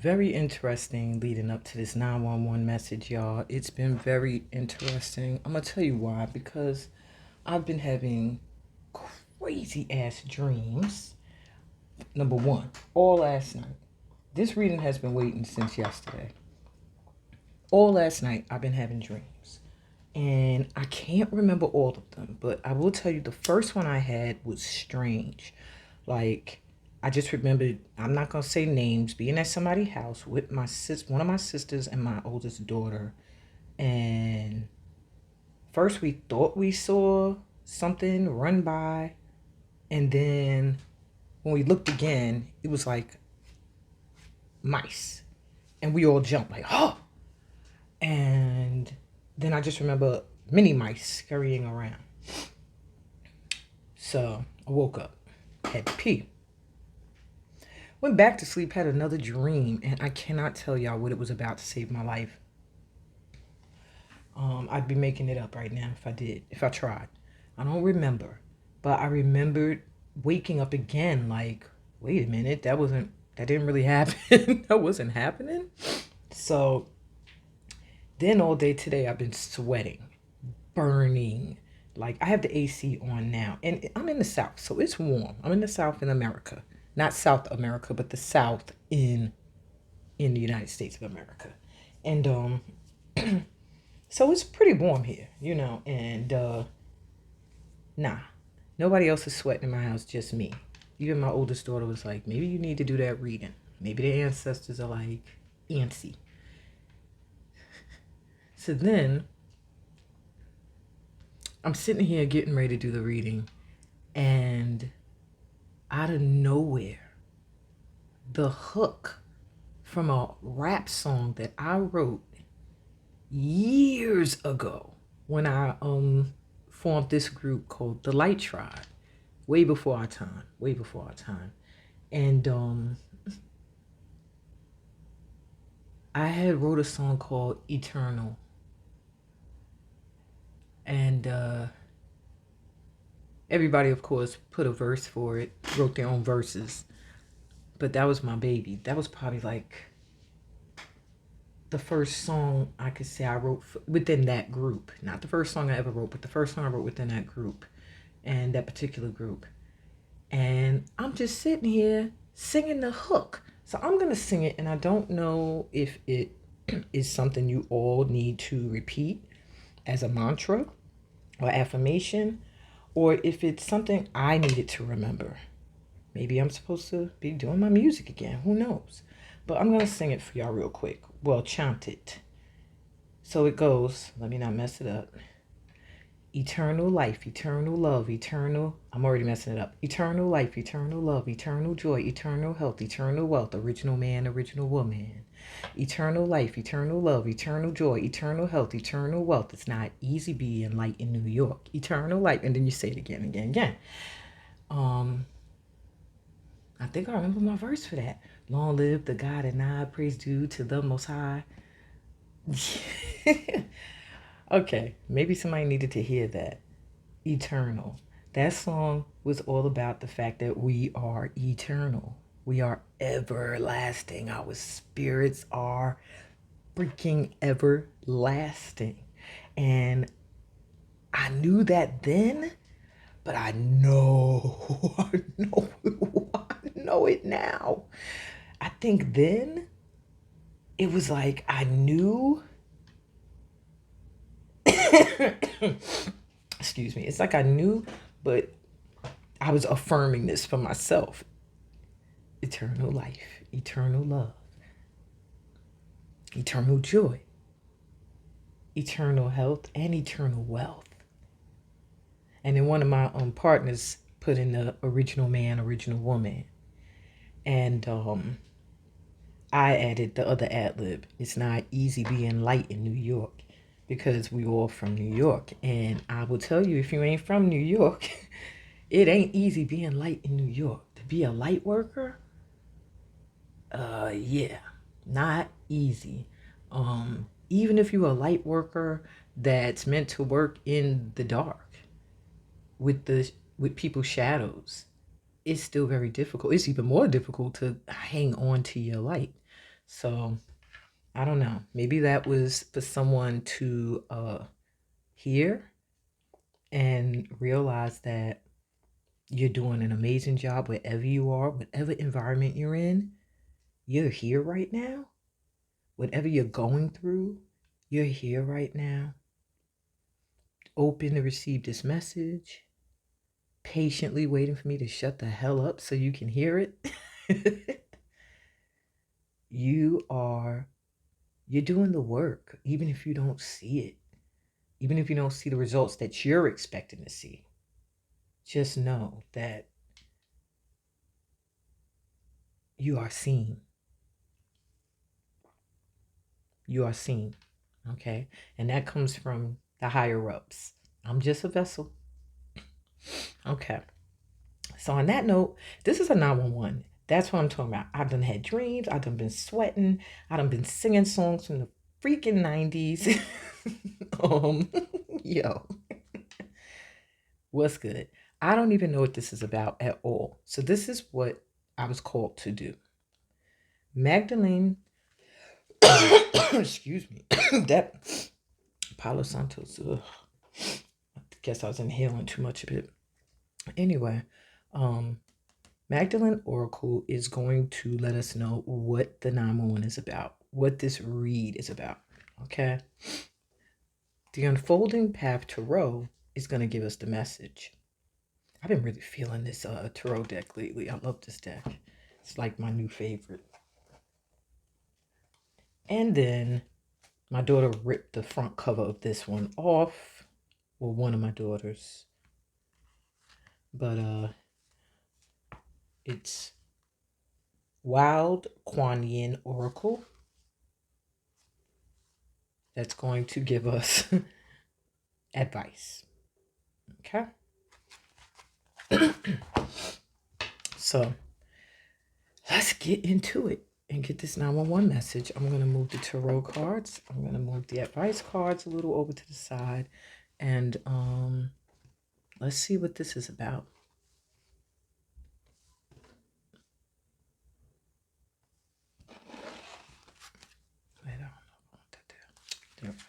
Very interesting leading up to this 911 message, y'all. It's been very interesting. I'm going to tell you why. Because I've been having crazy ass dreams. Number one, all last night. This reading has been waiting since yesterday. All last night, I've been having dreams. And I can't remember all of them, but I will tell you the first one I had was strange. Like, I just remembered, I'm not going to say names, being at somebody's house with one of my sisters and my oldest daughter. And first we thought we saw something run by. And then when we looked again, it was like mice. And we all jumped like, oh! And then I just remember mini mice scurrying around. So I woke up, had to pee. Went back to sleep, had another dream, and I cannot tell y'all what it was about to save my life. I'd be making it up right now if I tried. I don't remember, but I remembered waking up again like, wait a minute, that didn't really happen. That wasn't happening. So then all day today, I've been sweating, burning. Like, I have the AC on now, and I'm in the South, so it's warm. I'm in the South in America. Not South America, but the South in the United States of America. And so it's pretty warm here, and nobody else is sweating in my house, just me. Even my oldest daughter was like, maybe you need to do that reading. Maybe the ancestors are like antsy. So then I'm sitting here getting ready to do the reading, and out of nowhere, the hook from a rap song that I wrote years ago when I formed this group called the Light Tribe, way before our time. And I had wrote a song called Eternal. And everybody, of course, put a verse for it, wrote their own verses. But that was my baby. That was probably like the first song I could say I wrote within that group. Not the first song I ever wrote, but the first song I wrote within that group and that particular group. And I'm just sitting here singing the hook. So I'm going to sing it, and I don't know if it is something you all need to repeat as a mantra or affirmation, or if it's something I needed to remember. Maybe I'm supposed to be doing my music again. Who knows? But I'm going to sing it for y'all real quick. Well, chant it. So it goes. Let me not mess it up. Eternal life, eternal love, eternal... I'm already messing it up. Eternal life, eternal love, eternal joy, eternal health, eternal wealth, original man, original woman. Eternal life, eternal love, eternal joy, eternal health, eternal wealth. It's not easy being light in New York. Eternal life. And then you say it again, again. I think I remember my verse for that. Long live the God and I, praise due to the Most High. Okay, maybe somebody needed to hear that. Eternal. That song was all about the fact that we are eternal. We are everlasting. Our spirits are freaking everlasting. And I knew that then, but I know it now. I think then it was like I knew. Excuse me. It's like I knew, but I was affirming this for myself. Eternal life, eternal love, eternal joy, eternal health, and eternal wealth. And then one of my partners put in the original man, original woman. And I added the other ad-lib. It's not easy being light in New York, because we all from New York. And I will tell you, if you ain't from New York, it ain't easy being light in New York. To be a light worker, yeah, not easy. Even if you're a light worker that's meant to work in the dark with people's shadows, it's still very difficult. It's even more difficult to hang on to your light. So I don't know. Maybe that was for someone to hear and realize that you're doing an amazing job wherever you are, whatever environment you're in. You're here right now. Whatever you're going through, you're here right now. Open to receive this message. Patiently waiting for me to shut the hell up so you can hear it. You're doing the work, even if you don't see it. Even if you don't see the results that you're expecting to see. Just know that you are seen. You are seen. Okay? And that comes from the higher ups. I'm just a vessel. Okay. So on that note, this is a 911. That's what I'm talking about. I've done had dreams. I've done been sweating. I've done been singing songs from the freaking 90s. um, yo, what's good? I don't even know what this is about at all. So this is what I was called to do. Magdalene, excuse me, that Palo Santos, ugh, I guess I was inhaling too much of it. Anyway, Magdalene Oracle is going to let us know what the 911 is about, what this read is about, okay? The Unfolding Path Tarot is going to give us the message. I've been really feeling this tarot deck lately. I love this deck. It's like my new favorite. And then my daughter ripped the front cover of this one off. Well, one of my daughters. But it's Wild Kuan Yin Oracle. That's going to give us advice. Okay? So let's get into it and get this 911 message. I'm going to move the tarot cards. I'm going to move the advice cards a little over to the side. And let's see what this is about. Wait, I don't know what to do. There we go.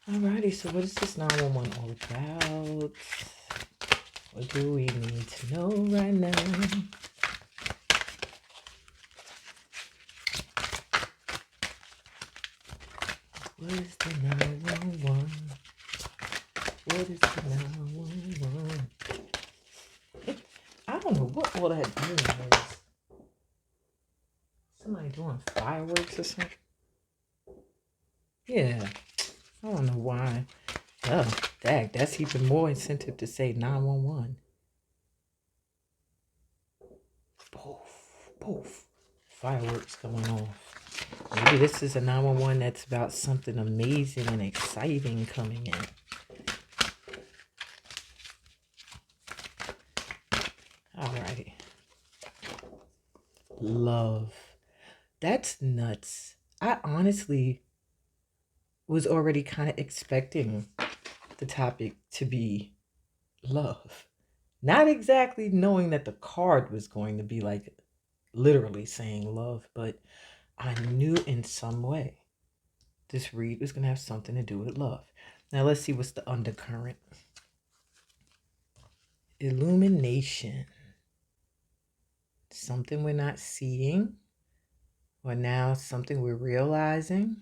Alrighty, so what is this 911 all about? What do we need to know right now? What is the 911? What is the 911? I don't know what all that doing is. Somebody doing fireworks or something? Yeah, I don't know why. Oh, dang, that's even more incentive to say 911. Poof, poof. Fireworks going off. Maybe this is a 911 that's about something amazing and exciting coming in. Alrighty. Love. That's nuts. I honestly was already kind of expecting the topic to be love. Not exactly knowing that the card was going to be like literally saying love, but I knew in some way this read was going to have something to do with love. Now let's see what's the undercurrent. Illumination. Something we're not seeing, or now something we're realizing.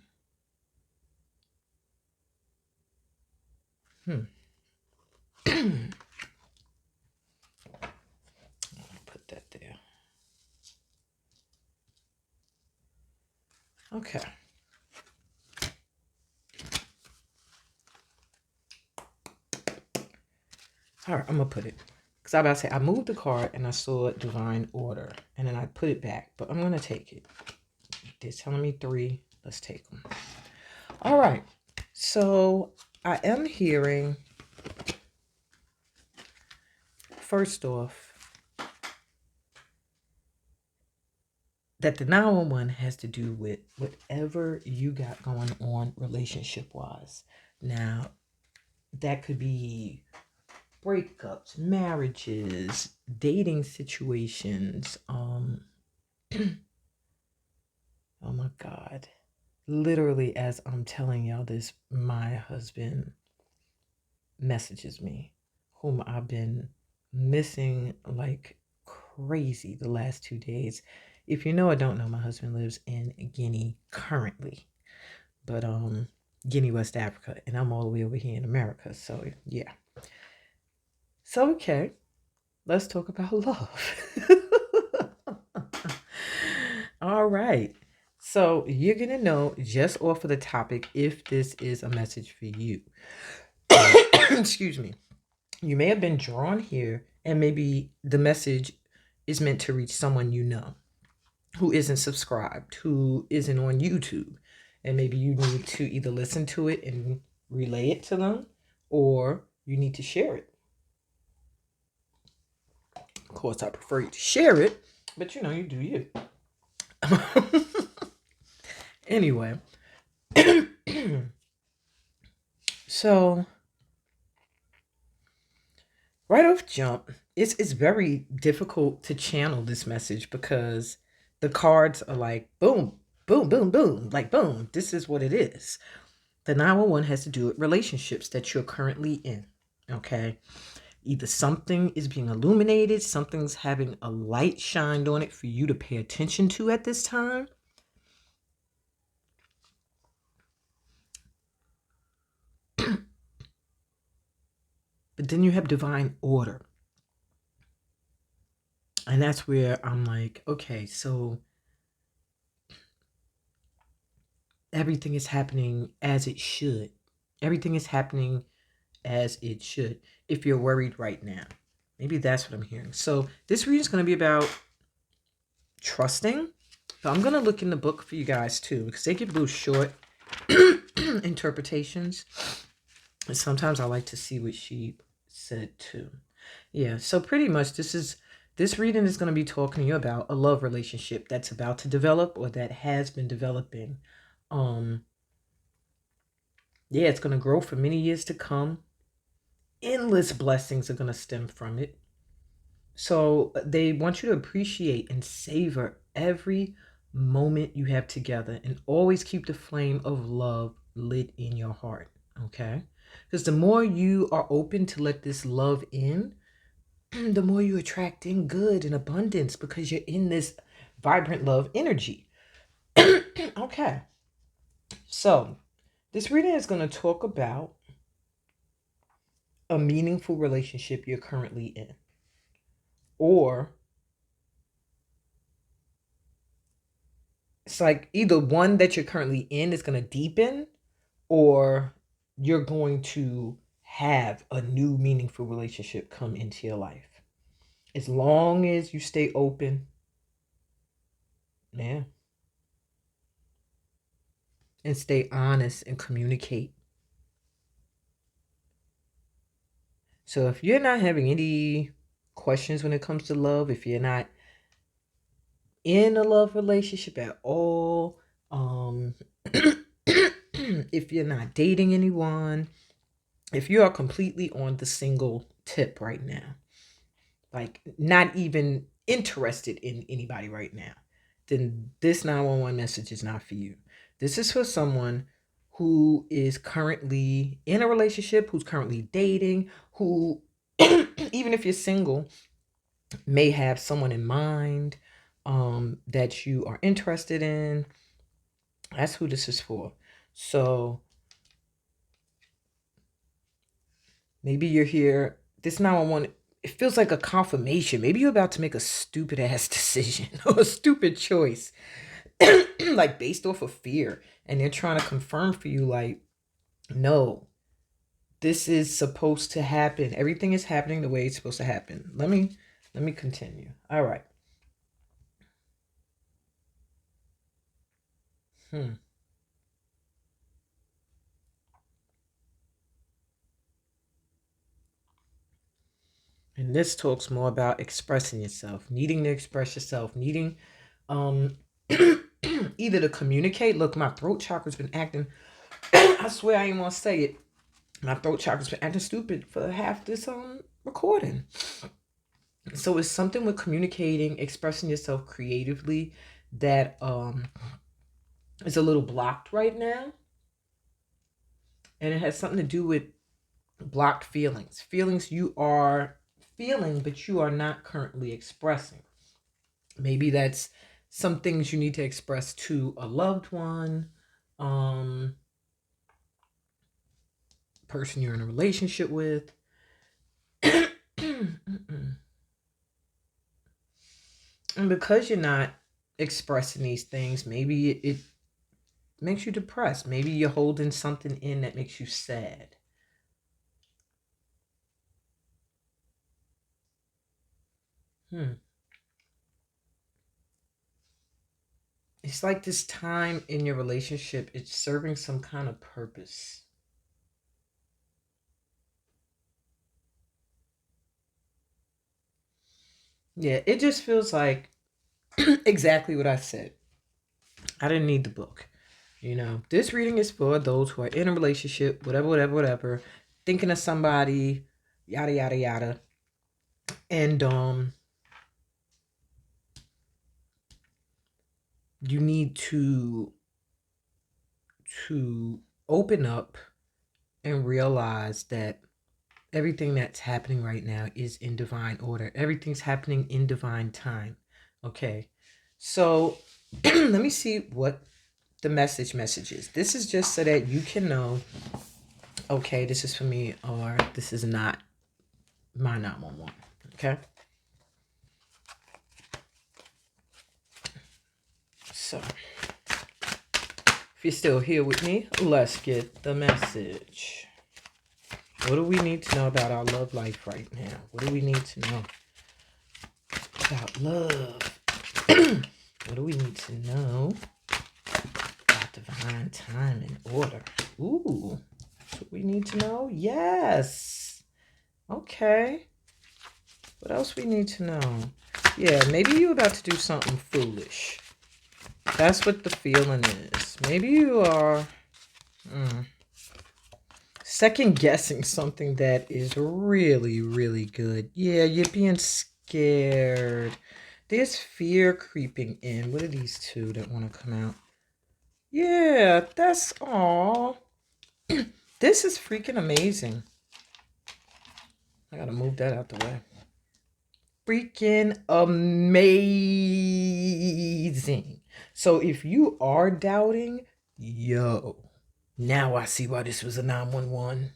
Put that there. Okay. All right, I'm gonna put it. Because I was about to say, I moved the card and I saw Divine Order. And then I put it back. But I'm going to take it. They're telling me 3. Let's take them. All right. So I am hearing, first off, that the 911 has to do with whatever you got going on relationship-wise. Now, that could be breakups, marriages, dating situations. Oh my God. Literally, as I'm telling y'all this, my husband messages me, whom I've been missing like crazy the last 2 days. If you know or don't know, my husband lives in Guinea currently, but Guinea, West Africa, and I'm all the way over here in America. So yeah. So okay, let's talk about love. All right. So you're gonna know just off of the topic if this is a message for you. Excuse me. You may have been drawn here, and maybe the message is meant to reach someone you know who isn't subscribed, who isn't on YouTube. And maybe you need to either listen to it and relay it to them, or you need to share it. Of course, I prefer you to share it, but you know, you do you. Anyway, so right off jump, it's very difficult to channel this message because the cards are like boom, boom, boom, boom, like boom, this is what it is. The 911 has to do with relationships that you're currently in, okay? Either something is being illuminated, something's having a light shined on it for you to pay attention to at this time. But then you have divine order. And that's where I'm like, okay, so everything is happening as it should. Everything is happening as it should. If you're worried right now, maybe that's what I'm hearing. So this reading is going to be about trusting. But I'm going to look in the book for you guys too, because they give little short interpretations. And sometimes I like to see what she said too. Yeah, so pretty much this reading is going to be talking to you about a love relationship that's about to develop or that has been developing. Yeah, it's going to grow for many years to come. Endless blessings are going to stem from it. So they want you to appreciate and savor every moment you have together and always keep the flame of love lit in your heart, okay? Because the more you are open to let this love in, the more you attract in good and abundance because you're in this vibrant love energy. Okay. So this reading is going to talk about a meaningful relationship you're currently in. Or it's like either one that you're currently in is going to deepen, or you're going to have a new meaningful relationship come into your life. As long as you stay open, yeah, and stay honest and communicate. So if you're not having any questions when it comes to love, if you're not in a love relationship at all, if you're not dating anyone, if you are completely on the single tip right now, like not even interested in anybody right now, then this 911 message is not for you. This is for someone who is currently in a relationship, who's currently dating, who, even if you're single, may have someone in mind that you are interested in. That's who this is for. So maybe you're here. This 911, it feels like a confirmation. Maybe you're about to make a stupid ass decision or a stupid choice, like based off of fear. And they're trying to confirm for you, like, no, this is supposed to happen. Everything is happening the way it's supposed to happen. Let me continue. All right. And this talks more about expressing yourself, needing to express yourself, needing either to communicate. Look, my throat chakra's been acting. I swear I ain't want to say it. My throat chakra's been acting stupid for half this recording. So it's something with communicating, expressing yourself creatively that is a little blocked right now. And it has something to do with blocked feelings. Feelings you are feeling, but you are not currently expressing. Maybe that's some things you need to express to a loved one, person you're in a relationship with. And because you're not expressing these things, maybe it makes you depressed. Maybe you're holding something in that makes you sad. It's like this time in your relationship, it's serving some kind of purpose. Yeah, it just feels like exactly what I said. I didn't need the book. This reading is for those who are in a relationship, whatever, thinking of somebody, yada, yada, yada. And you need to open up and realize that everything that's happening right now is in divine order. Everything's happening in divine time. Okay. So let me see what the message is. This is just so that you can know, okay, this is for me or this is not my 911. Okay. So if you're still here with me, let's get the message. What do we need to know about our love life right now? What do we need to know about love? What do we need to know about divine time and order? Ooh, that's what we need to know? Yes. Okay. What else we need to know? Yeah, maybe you're about to do something foolish. That's what the feeling is. Maybe you are second guessing something that is really, really good. Yeah, you're being scared. There's fear creeping in. What are these two that want to come out? Yeah, that's all. This is freaking amazing. I gotta move that out the way. Freaking amazing. So if you are doubting, now I see why this was a 911.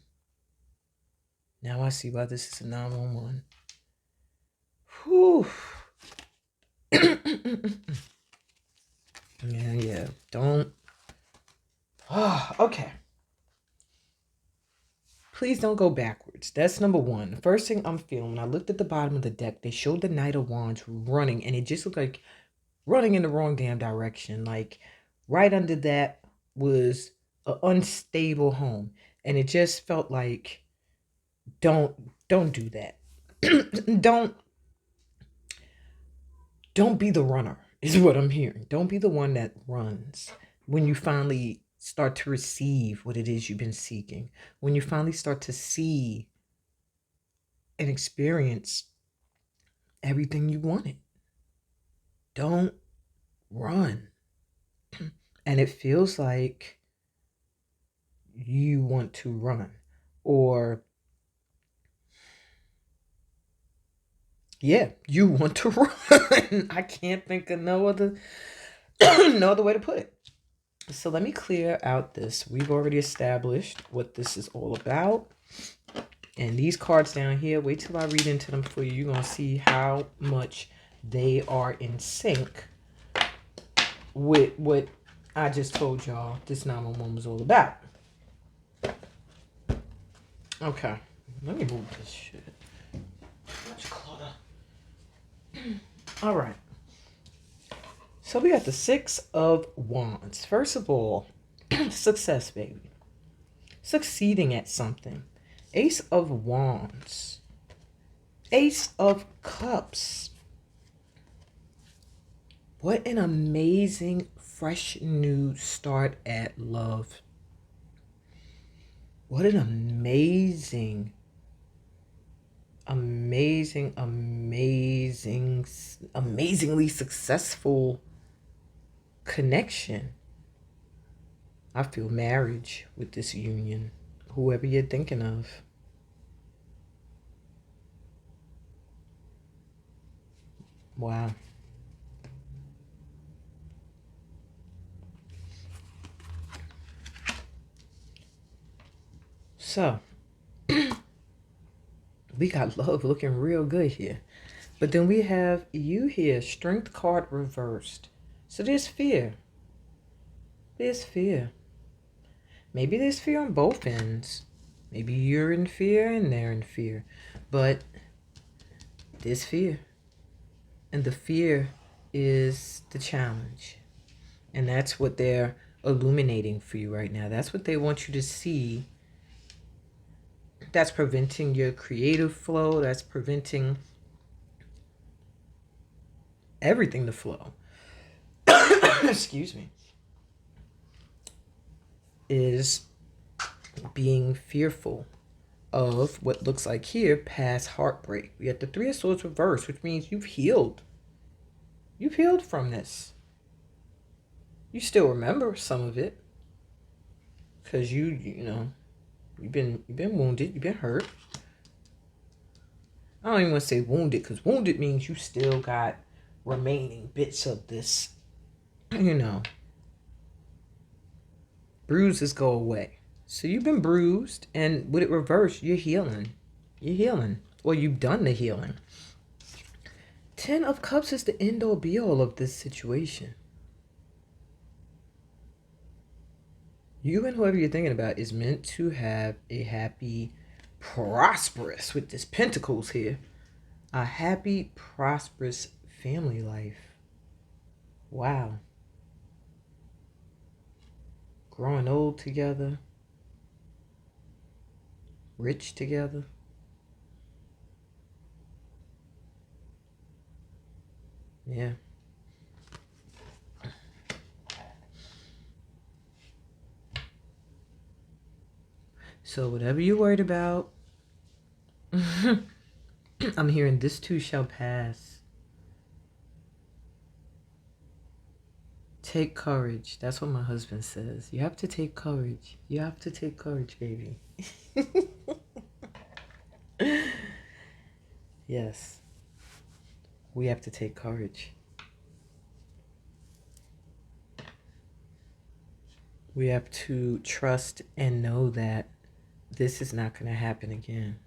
Now I see why this is a 911. Whew. Yeah. Don't. Oh, okay. Please don't go backwards. That's number one. The first thing I'm feeling, when I looked at the bottom of the deck, they showed the Knight of Wands running, and it just looked like running in the wrong damn direction. Like, right under that was an unstable home. And it just felt like, don't do that. Don't be the runner, is what I'm hearing. Don't be the one that runs when you finally start to receive what it is you've been seeking. When you finally start to see and experience everything you wanted. Don't run. And it feels like you want to run. Or, yeah, you want to run. I can't think of no other way to put it. So let me clear out this. We've already established what this is all about. And these cards down here, wait till I read into them for you. You're going to see how much they are in sync with what I just told y'all this 911 was all about. Okay. Let me move this shit. Much clutter. All right. So we got the Six of Wands. First of all, success, baby. Succeeding at something. Ace of Wands. Ace of Cups. What an amazing, fresh, new start at love. What an amazing, amazingly successful connection. I feel marriage with this union, whoever you're thinking of. Wow. So, we got love looking real good here. But then we have you here, strength card reversed. So there's fear. There's fear. Maybe there's fear on both ends. Maybe you're in fear and they're in fear. But there's fear. And the fear is the challenge. And that's what they're illuminating for you right now. That's what they want you to see. That's preventing your creative flow. That's preventing everything to flow. Excuse me. Is being fearful of what looks like here past heartbreak. We have the Three of Swords reversed, which means you've healed. You've healed from this. You still remember some of it because you know you've been wounded, you've been hurt. I don't even want to say wounded because wounded means you still got remaining bits of this, bruises go away. So you've been bruised, and with it reversed, you're healing. You're healing. Or you've done the healing. 10 of Cups is the end all be all of this situation. You and whoever you're thinking about is meant to have a happy, prosperous, with this Pentacles here, a happy, prosperous family life. Wow. Growing old together. Rich together. Yeah. So whatever you're worried about, I'm hearing this too shall pass. Take courage. That's what my husband says. You have to take courage. You have to take courage, baby. Yes. We have to take courage. We have to trust and know that this is not going to happen again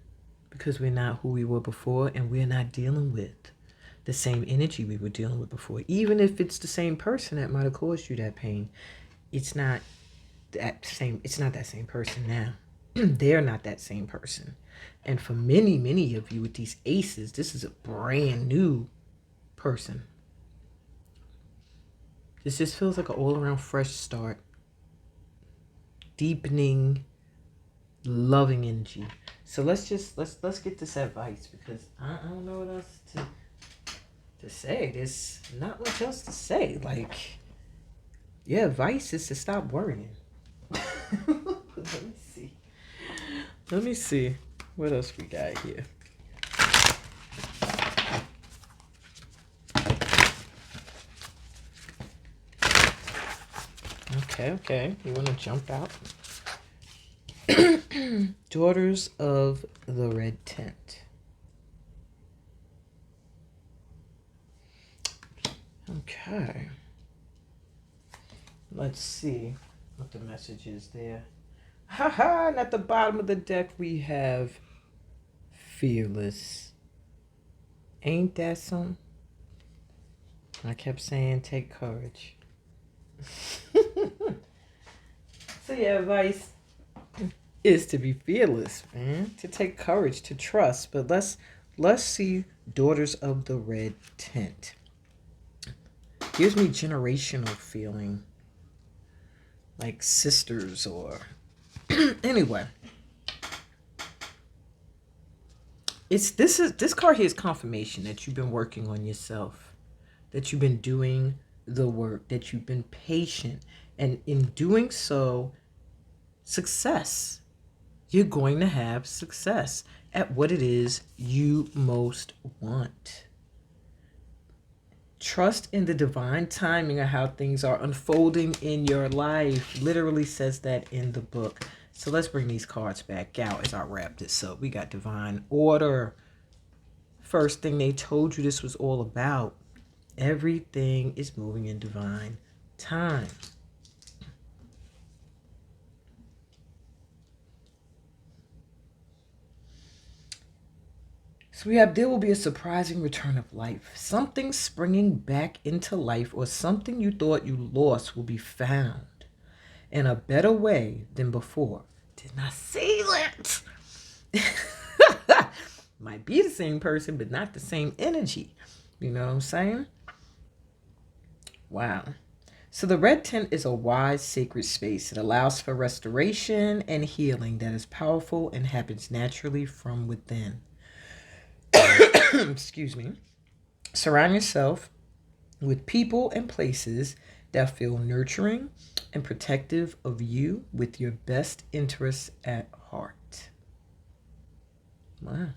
because we're not who we were before, and we're not dealing with the same energy we were dealing with before. Even if it's the same person that might have caused you that pain, it's not that same person now. They're not that same person. And for many, many of you with these aces, this is a brand new person. This just feels like an all-around fresh start. Deepening, loving energy. So let's get this advice, because I don't know what else to say. There's not much else to say. Like, your advice is to stop worrying. Let me see what else we got here. Okay. You want to jump out? Daughters of the Red Tent. Okay. Let's see what the message is there. Haha, and at the bottom of the deck we have fearless. Ain't that something? I kept saying take courage. So your advice is to be fearless, man. To take courage, to trust. But let's see Daughters of the Red Tent. Gives me generational feeling. Like sisters or anyway. This card here is confirmation that you've been working on yourself. That you've been doing the work, that you've been patient, and in doing so, success you're going to have success at what it is you most want. Trust in the divine timing of how things are unfolding in your life. Literally says that in the book. So let's bring these cards back out as I wrap this up. We got divine order. First thing they told you this was all about. Everything is moving in divine time. So we have, there will be a surprising return of life. Something springing back into life, or something you thought you lost will be found in a better way than before. Did not say that. Might be the same person, but not the same energy. You know what I'm saying? Wow. So the red tent is a wise, sacred space. It allows for restoration and healing that is powerful and happens naturally from within. Excuse me. Surround yourself with people and places that feel nurturing and protective of you with your best interests at heart. Wow.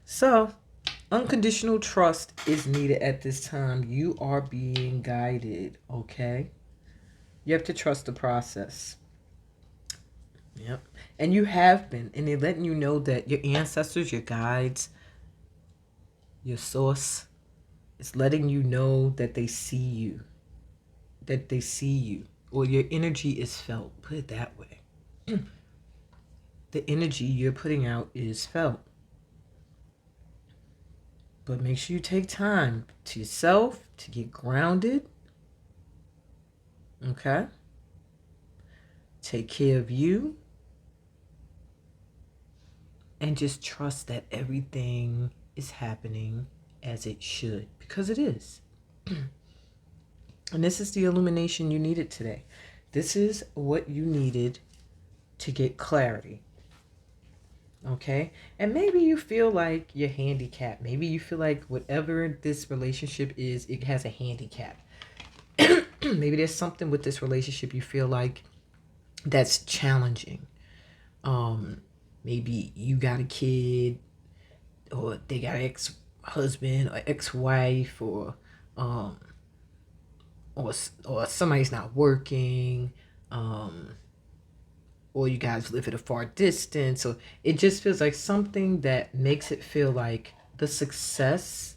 So, unconditional trust is needed at this time. You are being guided, okay? You have to trust the process. Yep. And you have been. And they're letting you know that your ancestors, your guides, your source is letting you know that they see you. That they see you. Or your energy is felt. Put it that way. The energy you're putting out is felt. But make sure you take time to yourself to get grounded. Okay? Take care of you. And just trust that everything is happening as it should. Because it is. And this is the illumination you needed today. This is what you needed to get clarity. Okay? And maybe you feel like you're handicapped. Maybe you feel like whatever this relationship is, it has a handicap. Maybe there's something with this relationship you feel like that's challenging. Maybe you got a kid, or they got an ex-husband or ex-wife, or somebody's not working, or you guys live at a far distance. So it just feels like something that makes it feel like the success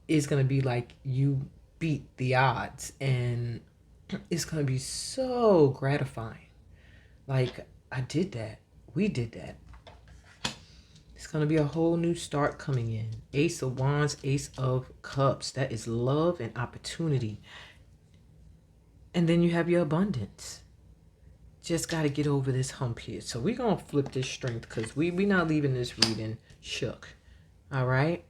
is going to be like you beat the odds, and it's going to be so gratifying. Like, I did that. We did that. It's going to be a whole new start coming in. Ace of Wands, Ace of Cups. That is love and opportunity. And then you have your abundance. Just got to get over this hump here. So we're going to flip this strength, because we're not leaving this reading shook. All right?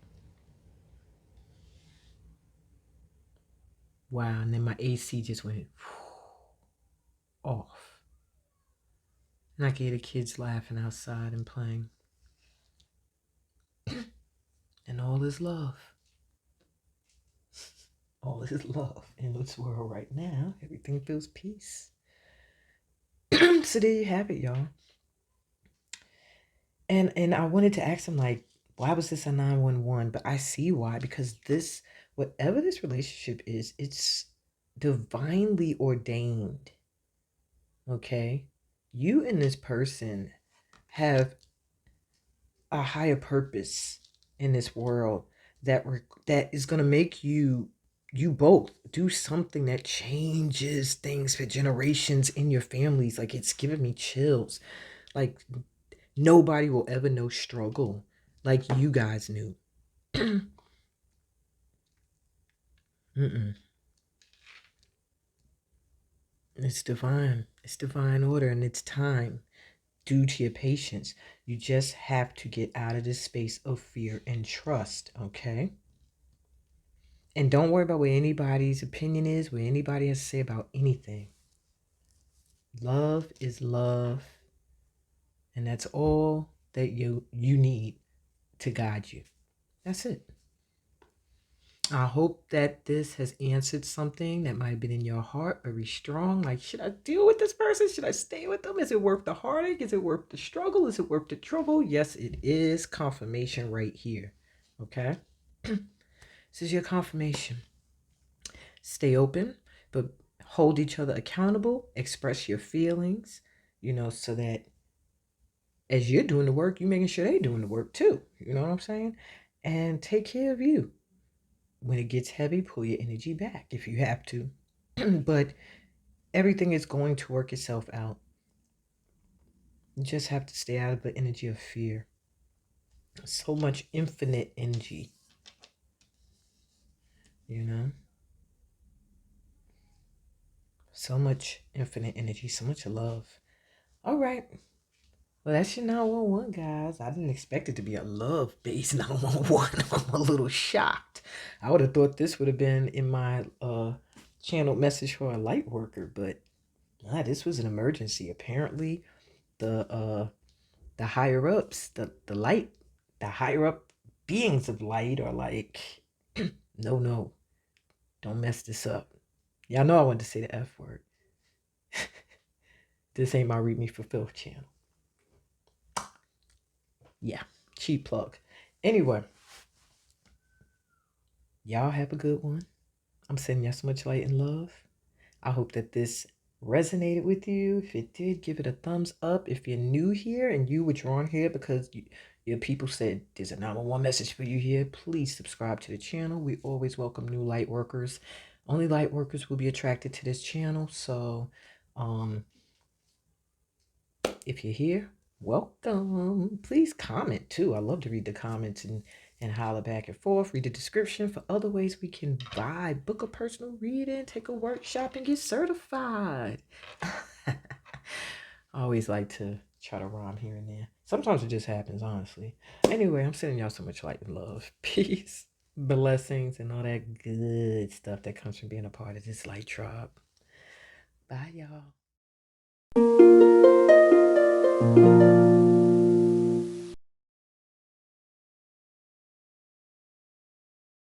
Wow. And then my AC just went off. And I can hear the kids laughing outside and playing. And all is love. All is love in this world right now. Everything feels peace. So there you have it, y'all. And I wanted to ask him, like, why was this a 911? But I see why. Because this, whatever this relationship is, it's divinely ordained. Okay? You and this person have a higher purpose in this world that is going to make you both do something that changes things for generations in your families. Like, it's giving me chills. Like, nobody will ever know struggle like you guys knew. Mm-mm. It's divine. It's divine order, and it's time. Due to your patience, you just have to get out of this space of fear and trust, okay? And don't worry about what anybody's opinion is, what anybody has to say about anything. Love is love, and that's all that you need to guide you. That's it. I hope that this has answered something that might have been in your heart very strong. Like, should I deal with this person? Should I stay with them? Is it worth the heartache? Is it worth the struggle? Is it worth the trouble? Yes, it is. Confirmation right here. Okay? This is your confirmation. Stay open, but hold each other accountable. Express your feelings, so that as you're doing the work, you're making sure they're doing the work too. You know what I'm saying? And take care of you. When it gets heavy, pull your energy back if you have to. But everything is going to work itself out. You just have to stay out of the energy of fear. So much infinite energy, you know? So much infinite energy, so much love. All right. Well, that's your 911, guys. I didn't expect it to be a love-based 911. I'm a little shocked. I would have thought this would have been in my channeled message for a light worker, but this was an emergency. Apparently, the higher ups, the higher up beings of light are like, no, don't mess this up. Y'all know I wanted to say the F word. This ain't my Read Me Fulfilled channel. Yeah, cheap plug. Anyway, y'all have a good one. I'm sending y'all so much light and love. I hope that this resonated with you. If it did, give it a thumbs up. If you're new here and you were drawn here because your people said there's a 911 message for you here, please subscribe to the channel. We always welcome new light workers. Only light workers will be attracted to this channel. So if you're here, welcome. Please comment too. I love to read the comments and holler back and forth. Read the description for other ways we can vibe, book a personal reading, take a workshop, and get certified. I always like to try to rhyme here and there. Sometimes it just happens, honestly. Anyway, I'm sending y'all so much light and love. Peace, blessings, and all that good stuff that comes from being a part of this light tribe. Bye, y'all.